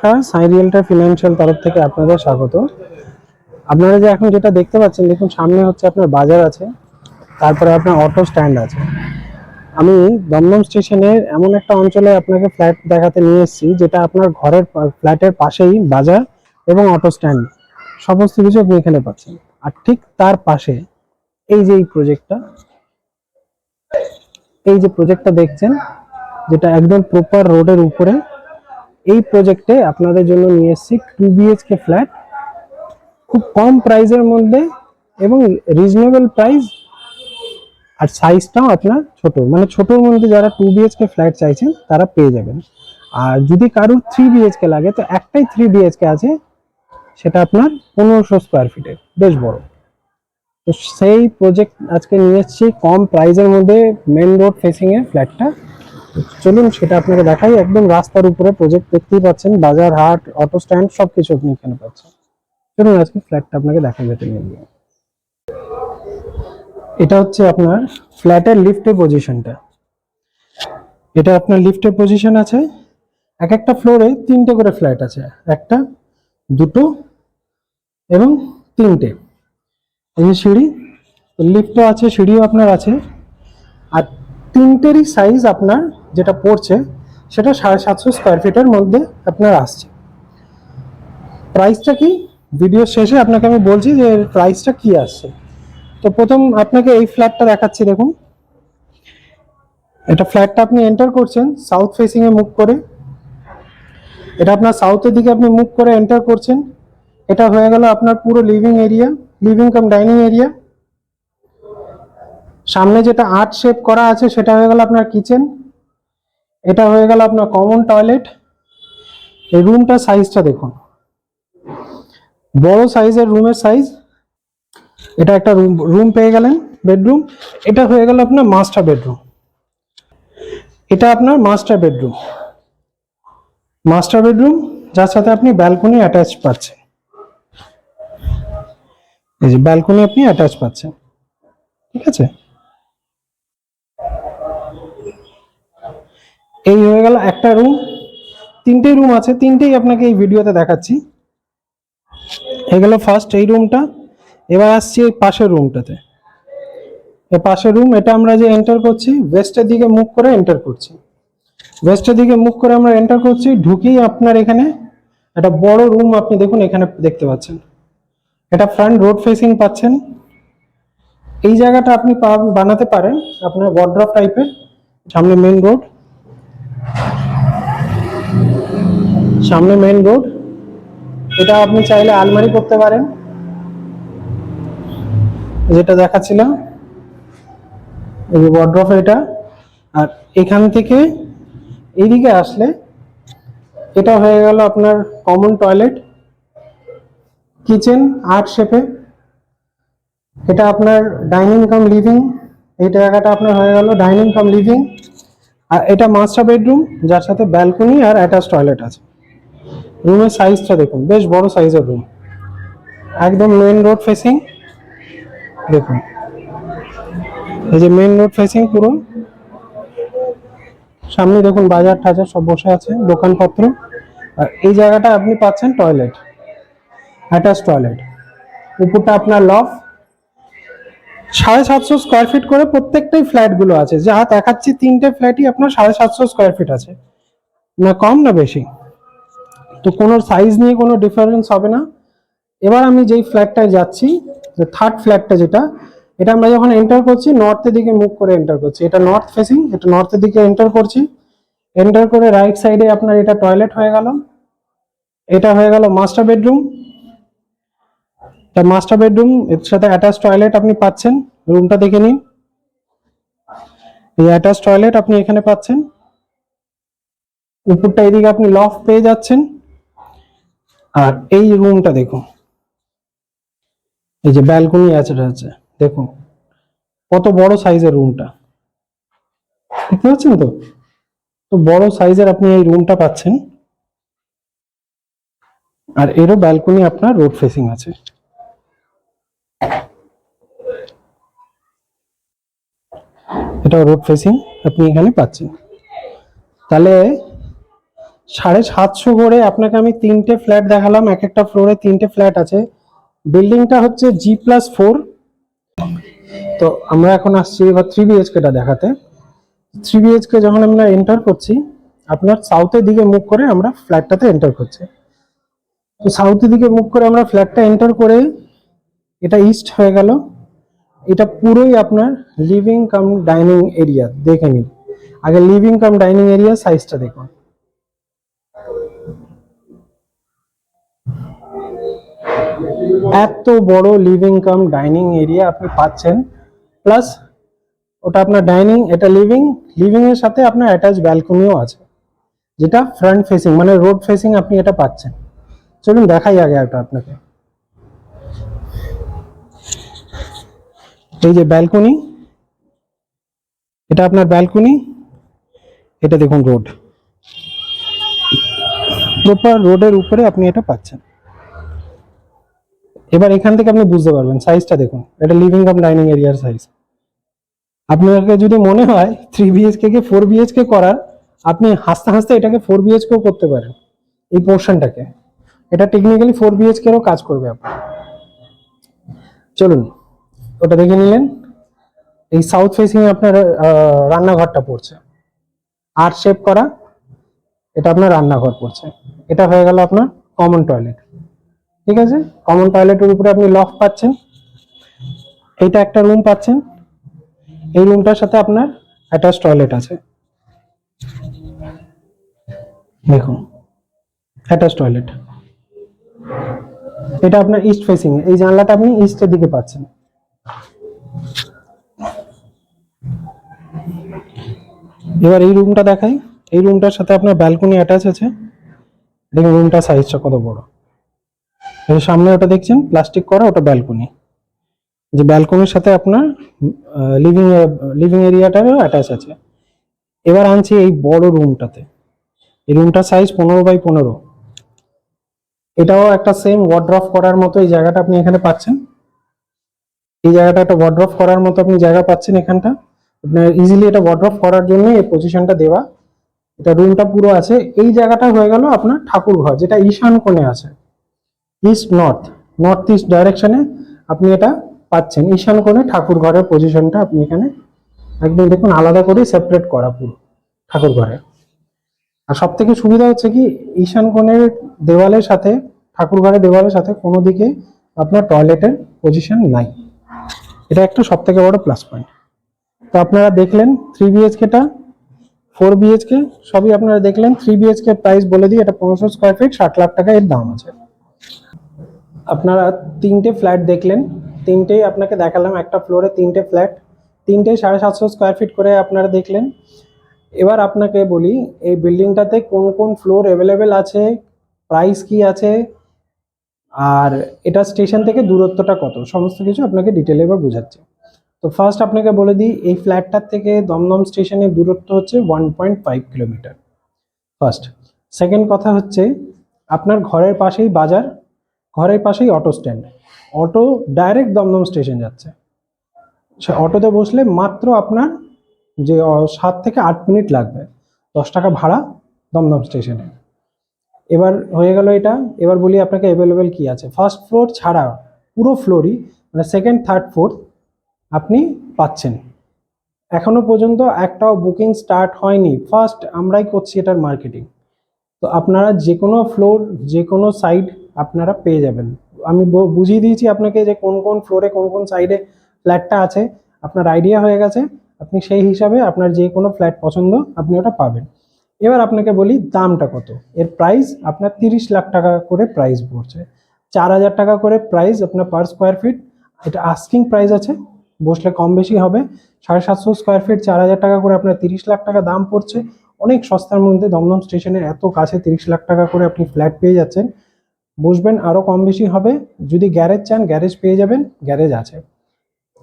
নমস্কার, সাই রিয়েলটার ফিনান্সিয়াল তরফ থেকে আপনাদের স্বাগত। আপনারা যে এখন যেটা দেখতে পাচ্ছেন, দেখুন সামনে হচ্ছে আপনার বাজার আছে, তারপরে আপনার অটো স্ট্যান্ড আছে। আমি দমদম স্টেশনের এমন একটা অঞ্চলে আপনাকে ফ্ল্যাট দেখাতে নিয়ে এসেছি, যেটা আপনার ঘরের ফ্ল্যাটের পাশেই বাজার এবং অটো স্ট্যান্ড সমস্ত কিছু আপনি এখানে পাচ্ছেন। আর ঠিক তার পাশে এই যে প্রজেক্টটা দেখছেন, যেটা একদম প্রপার রোডের উপরে, এই প্রজেক্টে আপনাদের জন্য নিয়ে এসেছি 2 BHK ফ্ল্যাট, খুব কম প্রাইসের মধ্যে এবং রিজনেবল প্রাইস। আর সাইজটাও আপনার ছোট, মানে ছোটর মধ্যে যারা 2 BHK ফ্ল্যাট চাইছেন তারা পেয়ে যাবেন। আর যদি কারোর 3 BHK লাগে, তো একটাই 3 BHK আছে, সেটা আপনার 1500 স্কোয়ার ফিটের, বেশ বড়। তো সেই প্রজেক্ট আজকে নিয়ে এসেছি কম প্রাইসের মধ্যে, মেন রোড ফেসিং এর ফ্ল্যাটটা। চলুন সেটা আপনাকে দেখাই। একদম রাস্তার উপরে প্রজেক্ট, দেখতেই পাচ্ছেন, বাজার, হাট, অটো স্ট্যান্ড সবকিছু আপনি এখানে পাচ্ছেন। চলুন আজকে ফ্ল্যাটটা আপনাকে দেখা যেতে নিয়ে গিয়ে। এটা হচ্ছে আপনার ফ্ল্যাটের লিফটের পজিশনটা। এটা আপনার লিফটের পজিশন আছে। এক একটা ফ্লোরে 3টে করে ফ্ল্যাট আছে, একটা, দুটো এবং 3টে। এই যে সিঁড়ি, লিফটও আছে, সিঁড়িও আপনার আছে। আর 3টেরই সাইজ আপনার যেটা পড়ছে সেটা 750 স্কোয়ার ফিটের মধ্যে আপনার আসছে। প্রাইসটা কি, ভিডিও শেষে আপনাকে আমি বলছি যে প্রাইসটা কি আসছে। তো প্রথম আপনাকে এই ফ্ল্যাটটা দেখাচ্ছি। দেখুন, এটা ফ্ল্যাটটা আপনি এন্টার করছেন সাউথ ফেসিং এ মুভ করে। এটা আপনার সাউথের দিকে আপনি মুভ করে এন্টার করছেন। এটা হয়ে গেল আপনার পুরো living area, living cum dining area. সামনে যেটা আর্ট শেপ করা আছে সেটা হয়ে গেল আপনার কিচেন। এটা হয়ে গেল আপনার কমন টয়লেট। এই রুমটার সাইজটা দেখুন, বড় সাইজের রুমের সাইজ। এটা একটা রুম পেয়ে গেলেন, বেডরুম। এটা হয়ে গেল আপনার মাস্টার বেডরুম। এটা আপনার মাস্টার বেডরুম, যার সাথে আপনি ব্যালকনি অ্যাটাচ পাচ্ছেন। এই যে ব্যালকনি আপনি অ্যাটাচ পাচ্ছেন, ঠিক আছে। এই হয়ে গেল একটা রুম। 3টে রুম আছে, 3টেই আপনাকে এই ভিডিওতে দেখাচ্ছি। এই গেল ফার্স্ট এই রুমটা। এবার আসছি এই পাশের রুমটাতে। এই পাশের রুম, এটা আমরা যে এন্টার করছি ওয়েস্টের দিকে মুভ করে এন্টার করছি। ওয়েস্টের দিকে মুভ করে আমরা এন্টার করছি, ঢুকেই আপনার এখানে একটা বড় রুম আপনি দেখুন এখানে দেখতে পাচ্ছেন। এটা ফ্রন্ট রোড ফেসিং পাচ্ছেন। এই জায়গাটা আপনি বানাতে পারেন আপনার ওয়ার্ড্রপ টাইপের। সামনে মেন রোড, এটা আপনি চাইলে আলমারি করতে পারেন, যেটা দেখাচ্ছিলাম এই যে ওয়ার্ড্রপ এটা। আর এখান থেকে এইদিকে আসলে এটা হয়ে গেল আপনার কমন টয়লেট, কিচেন আর্ট শেপে। এটা আপনার ডাইনিং কাম লিভিং, এই জায়গাটা আপনার হয়ে গেল ডাইনিং কাম লিভিং। আর এটা মাস্টার বেডরুম, যার সাথে ব্যালকনি আর অ্যাটাচ টয়লেট আছে। রুমের সাইজটা দেখুন, বেশ বড় সাইজের রুম, একদম মেন রোড ফেসিং। দেখুন এই যে মেন রোড ফেসিং পুরো। সামনে দেখুন বাজার টাজার সব বসে আছে, দোকানপত্র। আর এই জায়গাটা আপনি পাচ্ছেন টয়লেট, অ্যাটাচ টয়লেট। উপরটা আপনার লফ। 750 স্কোয়ার ফিট করে প্রত্যেকটাই ফ্ল্যাট গুলো আছে। যা দেখাচ্ছি 3টে ফ্ল্যাটই আপনার 750 স্কোয়ার ফিট আছে, না কম না বেশি। তো কোনো সাইজ নিয়ে কোনো ডিফারেন্স হবে না। এবার আমি যেই ফ্ল্যাটটায় যাচ্ছি, যে থার্ড ফ্ল্যাটটা যেটা, এটা আমরা যখন এন্টার করছি নর্থের দিকে মুভ করে এন্টার করছি। এটা নর্থ ফেসিং, এটা নর্থের দিকে এন্টার করছি। এন্টার করে রাইট সাইডে আপনার এটা টয়লেট হয়ে গেল। এটা হয়ে গেল মাস্টার বেডরুম। তা মাস্টার বেডরুম এর সাথে অ্যাটাচ টয়লেট আপনি পাচ্ছেন। রুমটা দেখে নিন, এই অ্যাটাচ টয়লেট আপনি এখানে পাচ্ছেন। উপরটা এদিকে আপনি লফট পেয়ে যাচ্ছেন। আর এই রুমটা দেখুন, এই যে ব্যালকনি আছে দেখুন কত বড় সাইজের রুমটা, দেখতে পাচ্ছেন তো। তো বড় সাইজের আপনি এই রুমটা পাচ্ছেন। আর এরও ব্যালকনি আপনার রোড ফেসিং আছে। এটা রোড ফেসিং আপনি এখানে পাচ্ছেন। তাহলে 750 করে আপনাকে আমি 3টে ফ্ল্যাট দেখালাম, এক একটা ফ্লোরে 3টে ফ্ল্যাট আছে। বিল্ডিংটা হচ্ছে G+4। তো আমরা এখন আসছি এবার 3 BHK দেখাতে। 3 BHK যখন আমরা এন্টার করছি, আপনার সাউথের দিকে মুখ করে আমরা ফ্ল্যাটটাতে এন্টার করছি। তো সাউথের দিকে মুখ করে আমরা ফ্ল্যাটটা এন্টার করে, এটা ইস্ট হয়ে গেল। এটা পুরোই আপনার লিভিং কাম ডাইনিং এরিয়া। দেখে নিন আগে লিভিং কাম ডাইনিং এরিয়া সাইজটা দেখুন। এত বড় লিভিং কাম ডাইনিং এরিয়া আপনি পাচ্ছেন, প্লাস ওটা আপনার ডাইনিং, এটা লিভিং, লিভিং এর সাথে আপনার অ্যাটাচ ব্যালকনিও আছে, যেটা ফ্রন্ট ফেসিং মানে রোড ফেসিং আপনি এটা পাচ্ছেন। চলুন দেখাই আগে এটা আপনাকে। এই যে ব্যালকনি, এটা আপনার ব্যালকনি, এটা দেখুন রোড, প্রপার রোডের উপরে আপনি এটা পাচ্ছেন। এবার এখান থেকে আপনি বুঝতে পারবেন সাইজটা দেখুন, এটা লিভিং কাম ডাইনিং এরিয়ার সাইজ। আপনাকে যদি মনে হয় 3 BHK কে 4 BHK করার, আপনি হাসতে হাসতে এটাকে 4 BHK করতে পারেন এই পোর্শনটাকে। এটা টেকনিক্যালি 4 BHK এরও কাজ করবে আপনার। চলুন ওটা দেখে নিলেন। এই সাউথ ফেসিং আপনার রান্নাঘরটা পড়ছে, আর শেপ করা, এটা আপনার রান্নাঘর পড়ছে। এটা হয়ে গেল আপনার কমন টয়লেট। ঠিক আছে, কমন টয়লেটের উপরে আপনি লফট পাচ্ছেন, এইটা একটা রুম পাচ্ছেন। এই রুমটার সাথে আপনার অ্যাটাচ টয়লেট আছে, দেখুন অ্যাটাচ টয়লেট। এটা আপনার ইস্ট ফেসিং, এই জানলাটা আপনি ইস্টের দিকে পাচ্ছেন। এবার এই রুমটা দেখাই। এই রুমটার সাথে আপনার ব্যালকনি অ্যাটাচ আছে। দেখুন রুমটা সাইজটা কত বড়। এই সামনে ওটা দেখছেন প্লাস্টিক করা, ওটা ব্যালকনি। যে ব্যালকনির সাথে আপনার লিভিং এরিয়াটারও অ্যাটাচ আছে। এবার আনছি এই বড় রুমটাতে। এই রুমটার সাইজ 15x15। এটাও একটা সেম ওয়ার্ড্রপ করার মতো এই জায়গাটা আপনি এখানে পাচ্ছেন। এই জায়গাটা একটা ওয়ার্ড্রপ করার মতো আপনি জায়গা পাচ্ছেন এখানটা। আপনার ইজিলি এটা ওয়ার্ড্রপ করার জন্য এই পজিশনটা দেওয়া। এটা রুমটা পুরো আছে। এই জায়গাটা হয়ে গেল আপনার ঠাকুর ঘর, যেটা ঈশান কোণে আছে, ইস্ট নর্থ ইস্ট ডাইরেকশনে আপনি এটা পাচ্ছেন। ঈশান কোণে ঠাকুর ঘরের পজিশনটা আপনি এখানে একদম দেখুন আলাদা করে সেপারেট করা পুরো ঠাকুর ঘরে। আর সব থেকে সুবিধা হচ্ছে কি, ঈশান কোণের দেওয়ালের সাথে, ঠাকুর ঘরের দেওয়ালের সাথে কোনো দিকে আপনার টয়লেটের পজিশন নাই। এটা একটা সব থেকে বড় প্লাস পয়েন্ট। তো আপনারা দেখলেন 3 BHK, 4 BHK সবই আপনারা দেখলেন। 3 BHK প্রাইস বলে দিই, এটা 1500 স্কোয়ার ফিট, 60 লাখ টাকা এর দাম আছে। আপনারা 3টে ফ্ল্যাট দেখলেন, 3টেই আপনাকে দেখালাম, একটা ফ্লোরে 3টে ফ্ল্যাট, 3টেই 750 স্কোয়ার ফিট করে আপনারা দেখলেন। এবার আপনাকে বলি এই বিল্ডিংটাতে কোন কোন ফ্লোর অ্যাভেলেবেল আছে, প্রাইস কি আছে, আর এটা স্টেশন থেকে দূরত্বটা কত, সমস্ত কিছু আপনাকে ডিটেলে এবার বোঝাচ্ছি। তো ফার্স্ট আপনাকে বলে দিই, এই ফ্ল্যাটটার থেকে দমদম স্টেশনের দূরত্ব হচ্ছে 1.5 কিলোমিটার ফার্স্ট। সেকেন্ড কথা হচ্ছে আপনার ঘরের পাশেই বাজার, ঘরের পাশেই auto stand, auto direct Dum Dum station যাচ্ছে। সে অটোতে বসলে মাত্র আপনার যে 7 থেকে 8 মিনিট লাগবে, 10 টাকা ভাড়া দমদম স্টেশনে। এবার হয়ে গেল এটা। এবার বলি আপনাকে অ্যাভেলেবেল কি আছে। ফার্স্ট ফ্লোর ছাড়া পুরো ফ্লোরই মানে সেকেন্ড থার্ড ফোর্থ আপনি পাচ্ছেন। এখনো পর্যন্ত একটাও বুকিং স্টার্ট হয়নি, ফার্স্ট আমরাই করছি এটার মার্কেটিং। তো আপনারা যে কোনো ফ্লোর, যে কোনো সাইড আপনারা পেয়ে যাবেন। আমি বুঝিয়ে দিয়েছি আপনাকে যে কোন কোন ফ্লোরে কোন কোন সাইডে ফ্ল্যাটটা আছে, আপনার আইডিয়া হয়ে গেছে। আপনি সেই হিসাবে আপনার যে কোনো ফ্ল্যাট পছন্দ আপনি ওটা পাবেন। এবার আপনাকে বলি দামটা কত। এর প্রাইস আপনার 30 লাখ টাকা করে প্রাইস পড়ছে, 4000 টাকা করে প্রাইস আপনার পার স্কোয়ার ফিট। এটা আস্কিং প্রাইস আছে, বসলে কম বেশি হবে। 750 স্কোয়ার ফিট 4000 টাকা করে আপনার 30 লাখ টাকা দাম পড়ছে। অনেক সস্তার মধ্যে দমদম স্টেশনের এত কাছে 30 লাখ টাকা করে আপনি ফ্ল্যাট পেয়ে যাচ্ছেন। বসবেন আরও কম বেশি হবে। যদি গ্যারেজ চান গ্যারেজ পেয়ে যাবেন, গ্যারেজ আছে।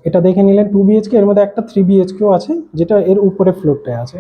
এটা দেখে নিলেন 2 BHK, এর মধ্যে একটা 3 BHK আছে যেটা এর উপরে ফ্লোরটায় আছে।